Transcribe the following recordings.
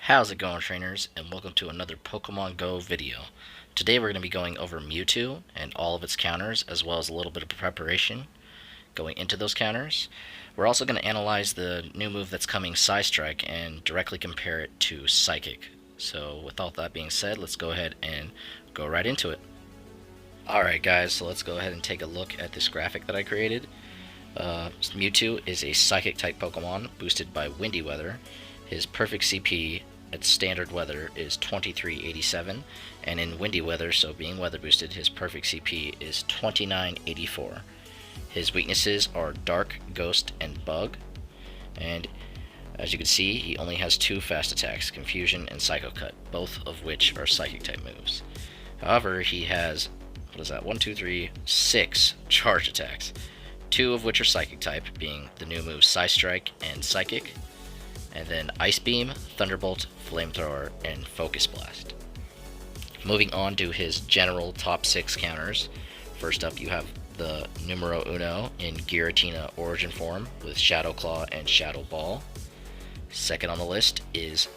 How's it going, trainers, and welcome to another Pokemon Go video. Today we're going to be going over Mewtwo and all of its counters, as well as a little bit of preparation going into those counters. We're also going to analyze the new move that's coming, Psystrike, and directly compare it to Psychic. So with all that being said, let's go ahead and go right into it. Alright guys, so let's go ahead and take a look at this graphic that I created. Mewtwo is a Psychic type Pokemon boosted by Windy Weather. His perfect CP at standard weather is 2387, and in windy weather, so being weather boosted, his perfect CP is 2984. His weaknesses are Dark, Ghost, and Bug, and as you can see, he only has two fast attacks, Confusion and Psycho Cut, both of which are Psychic type moves. However, he has, 6 charge attacks, two of which are Psychic type, being the new moves Psystrike and Psychic, and then Ice Beam, Thunderbolt, Flamethrower, and Focus Blast. Moving on to his general top 6 counters. First up, you have the numero uno in Giratina Origin form with Shadow Claw and Shadow Ball. Second on the list is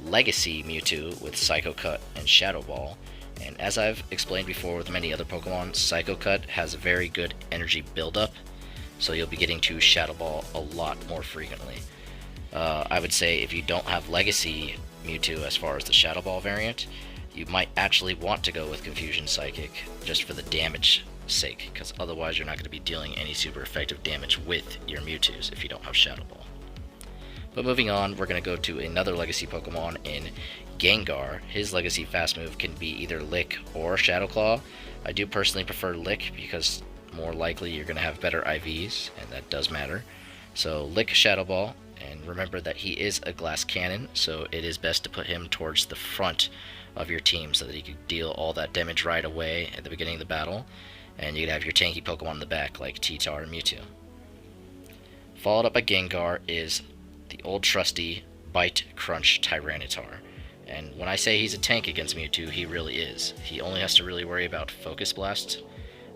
Legacy Mewtwo with Psycho Cut and Shadow Ball. And as I've explained before with many other Pokemon, Psycho Cut has a very good energy buildup, so you'll be getting to Shadow Ball a lot more frequently. I would say if you don't have Legacy Mewtwo as far as the Shadow Ball variant, you might actually want to go with Confusion Psychic just for the damage sake, because otherwise you're not going to be dealing any super effective damage with your Mewtwo's if you don't have Shadow Ball. But moving on, we're going to go to another Legacy Pokemon in Gengar. His Legacy fast move can be either Lick or Shadow Claw. I do personally prefer Lick because more likely you're going to have better IVs, and that does matter. So Lick Shadow Ball. And remember that he is a glass cannon, so it is best to put him towards the front of your team so that he can deal all that damage right away at the beginning of the battle, and you can have your tanky Pokemon in the back like T-Tar and Mewtwo. Followed up by Gengar is the old trusty Bite Crunch Tyranitar. And when I say he's a tank against Mewtwo, he really is. He only has to really worry about Focus Blast,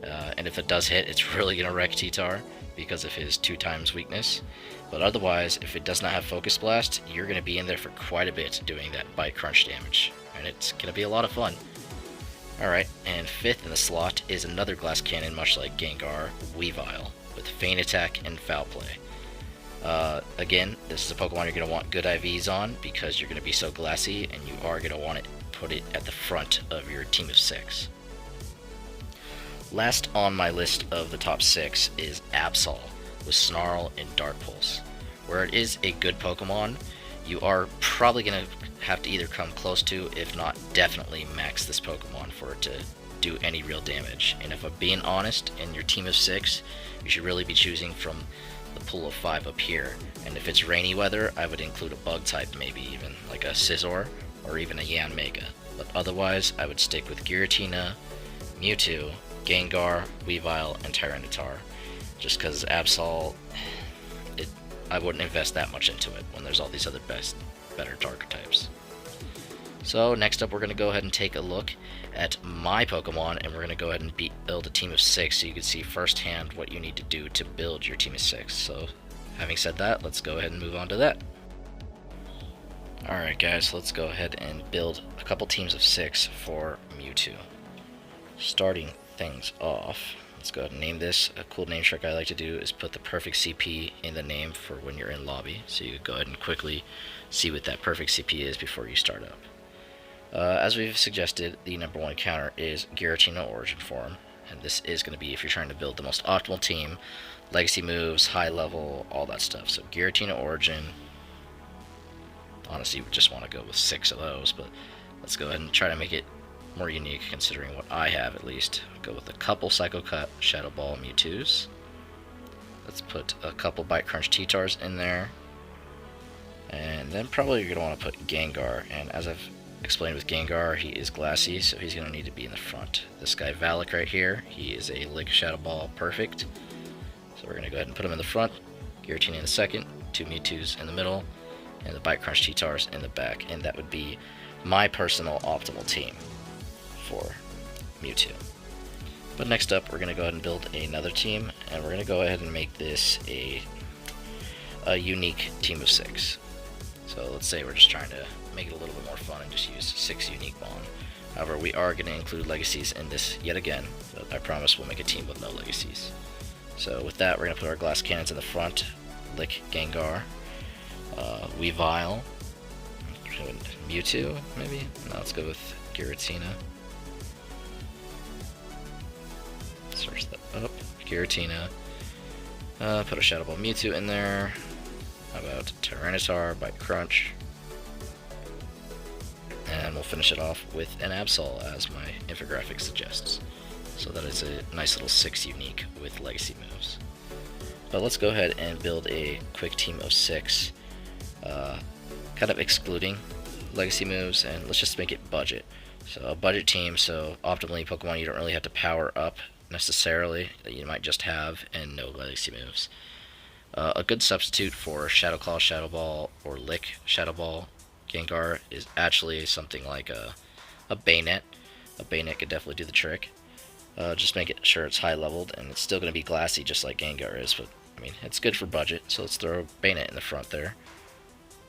and if it does hit, it's really going to wreck T-Tar because of his 2x weakness. But otherwise, if it does not have Focus Blast, you're going to be in there for quite a bit doing that Bite Crunch damage, and it's going to be a lot of fun. Alright, and fifth in the slot is another Glass Cannon, much like Gengar, Weavile, with Feint Attack and Foul Play. Again, this is a Pokemon you're going to want good IVs on because you're going to be so glassy, and you are going to want to put it at the front of your team of 6. Last on my list of the top 6 is Absol with Snarl and Dark Pulse. Where it is a good Pokemon, you are probably going to have to either come close to, if not definitely max this Pokemon for it to do any real damage. And if I'm being honest, in your team of 6, you should really be choosing from the pool of 5 up here. And if it's rainy weather, I would include a bug type, maybe even like a Scizor or even a Yanmega. But otherwise, I would stick with Giratina, Mewtwo, Gengar, Weavile, and Tyranitar. Just because Absol, I wouldn't invest that much into it when there's all these other better darker types. So next up, we're going to go ahead and take a look at my Pokemon, and we're going to go ahead and build a team of 6 so you can see firsthand what you need to do to build your team of 6. So having said that, let's go ahead and move on to that. Alright guys, let's go ahead and build a couple teams of 6 for Mewtwo. Starting things off, let's go ahead and name this. A cool name trick I like to do is put the perfect CP in the name for when you're in lobby, so you go ahead and quickly see what that perfect CP is before you start up. As we've suggested, the number 1 counter is Giratina Origin form, and this is going to be if you're trying to build the most optimal team, legacy moves, high level, all that stuff. So Giratina Origin, honestly, you would just want to go with 6 of those, but let's go ahead and try to make it more unique considering what I have at least. Go with a couple Psycho Cut Shadow Ball Mewtwo's. Let's put a couple Bite Crunch T-Tars in there. And then probably you're going to want to put Gengar, and as I've explained with Gengar, he is glassy, so he's going to need to be in the front. This guy Valak right here, he is a Lick Shadow Ball perfect. So we're going to go ahead and put him in the front, Giratina in the second, 2 Mewtwo's in the middle, and the Bite Crunch T-Tars in the back, and that would be my personal optimal team for Mewtwo. But next up, we're going to go ahead and build another team, and we're going to go ahead and make this a unique team of 6. So let's say we're just trying to make it a little bit more fun and just use 6 unique bond. However, we are going to include legacies in this yet again, but I promise we'll make a team with no legacies. So with that, we're going to put our glass cannons in the front, Lick Gengar, Weavile, Mewtwo, maybe? No, let's go with Giratina. Search that up, Giratina. Put a Shadow Ball Mewtwo in there. How about Tyranitar, Bite Crunch? And we'll finish it off with an Absol, as my infographic suggests. So that is a nice little 6 unique with legacy moves. But let's go ahead and build a quick team of 6, kind of excluding legacy moves, and let's just make it budget. So a budget team, so optimally Pokemon you don't really have to power up necessarily, that you might just have, and no legacy moves. A good substitute for Shadow Claw, Shadow Ball, or Lick Shadow Ball Gengar is actually something like a Bayonet. A Bayonet could definitely do the trick. Just make it sure it's high leveled, and it's still going to be glassy just like Gengar is, but I mean, it's good for budget, so let's throw a Bayonet in the front there.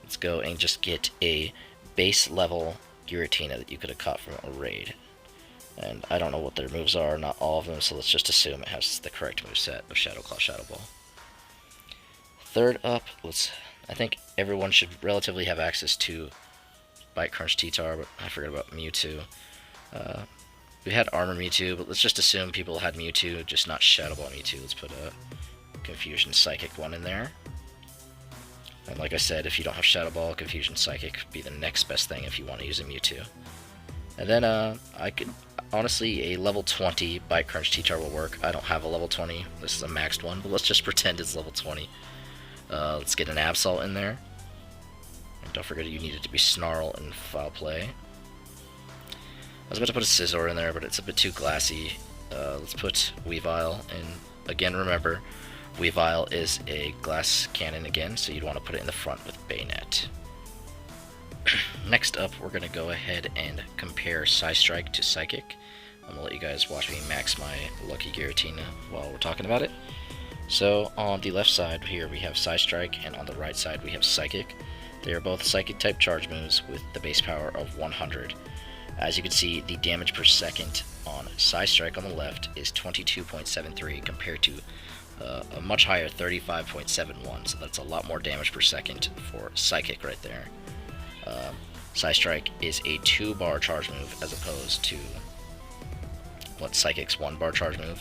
Let's go and just get a base level Giratina that you could have caught from a raid. And I don't know what their moves are, not all of them, so let's just assume it has the correct moveset of Shadow Claw, Shadow Ball. Third up, I think everyone should relatively have access to Bite Crunch T-Tar, but I forgot about Mewtwo. We had Armor Mewtwo, but let's just assume people had Mewtwo, just not Shadow Ball Mewtwo. Let's put a Confusion Psychic one in there. And like I said, if you don't have Shadow Ball, Confusion Psychic would be the next best thing if you want to use a Mewtwo. And then I could, honestly, a level 20 Bite Crunch T-Tar will work. I don't have a level 20, this is a maxed one, but let's just pretend it's level 20. Let's get an Absol in there. And don't forget you need it to be Snarl and Foul Play. I was about to put a Scizor in there, but it's a bit too glassy. Let's put Weavile in. Again, remember, Weavile is a glass cannon again, so you'd want to put it in the front with Bayonet. Next up, we're going to go ahead and compare Psystrike to Psychic. I'm going to let you guys watch me max my Lucky Giratina while we're talking about it. So, on the left side here we have Psystrike, and on the right side we have Psychic. They are both Psychic-type charge moves with the base power of 100. As you can see, the damage per second on Psystrike on the left is 22.73 compared to a much higher 35.71, so that's a lot more damage per second for Psychic right there. Psystrike is a 2-bar charge move as opposed to what Psychic's 1-bar charge move.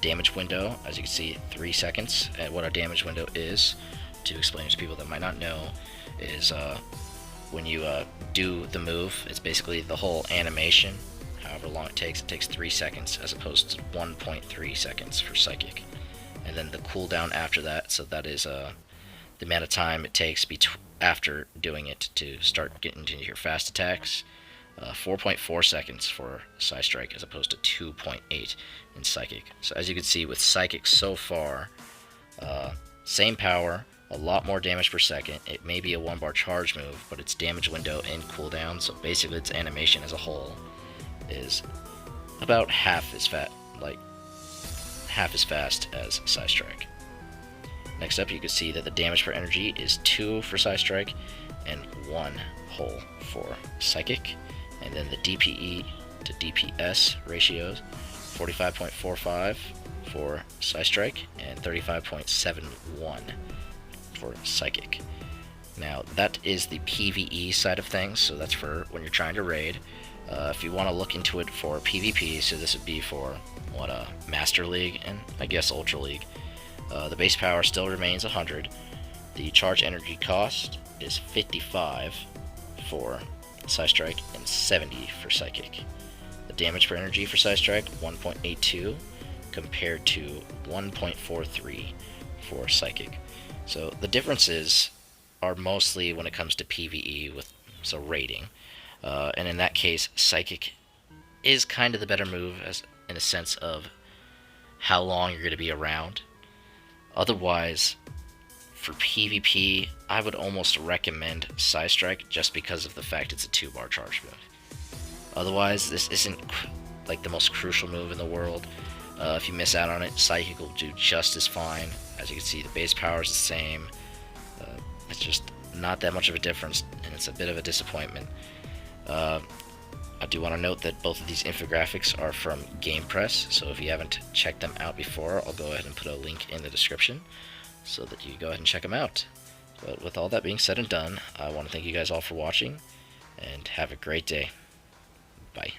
Damage window, as you can see, 3 seconds. And what a damage window is, to explain to people that might not know, is when you do the move, it's basically the whole animation, however long it takes 3 seconds as opposed to 1.3 seconds for Psychic. And then the cooldown after that, so that is the amount of time it takes after doing it to start getting into your fast attacks. 4.4 seconds for Psystrike as opposed to 2.8 in Psychic. So as you can see with Psychic so far, same power, a lot more damage per second. It may be a 1-bar charge move, but its damage window and cooldown, so basically its animation as a whole, is about half as fast as Psystrike. Next up, you can see that the damage per energy is 2 for Psystrike and 1 whole for Psychic. And then the DPE to DPS ratios, 45.45 for Psystrike and 35.71 for Psychic. Now that is the PvE side of things, so that's for when you're trying to raid. If you want to look into it for PvP, so this would be for Master League and I guess Ultra League. The base power still remains 100. The charge energy cost is 55 for Psystrike and 70 for Psychic. The damage per energy for Psystrike, 1.82 compared to 1.43 for Psychic. So the differences are mostly when it comes to PvE with raiding. And in that case, Psychic is kind of the better move in a sense of how long you're going to be around. Otherwise, for PvP, I would almost recommend Psystrike just because of the fact it's a 2-bar charge move. Otherwise, this isn't like the most crucial move in the world. If you miss out on it, Psychic will do just as fine. As you can see, the base power is the same. It's just not that much of a difference, and it's a bit of a disappointment. I do want to note that both of these infographics are from GamePress, so if you haven't checked them out before, I'll go ahead and put a link in the description so that you can go ahead and check them out. But with all that being said and done, I want to thank you guys all for watching, and have a great day. Bye.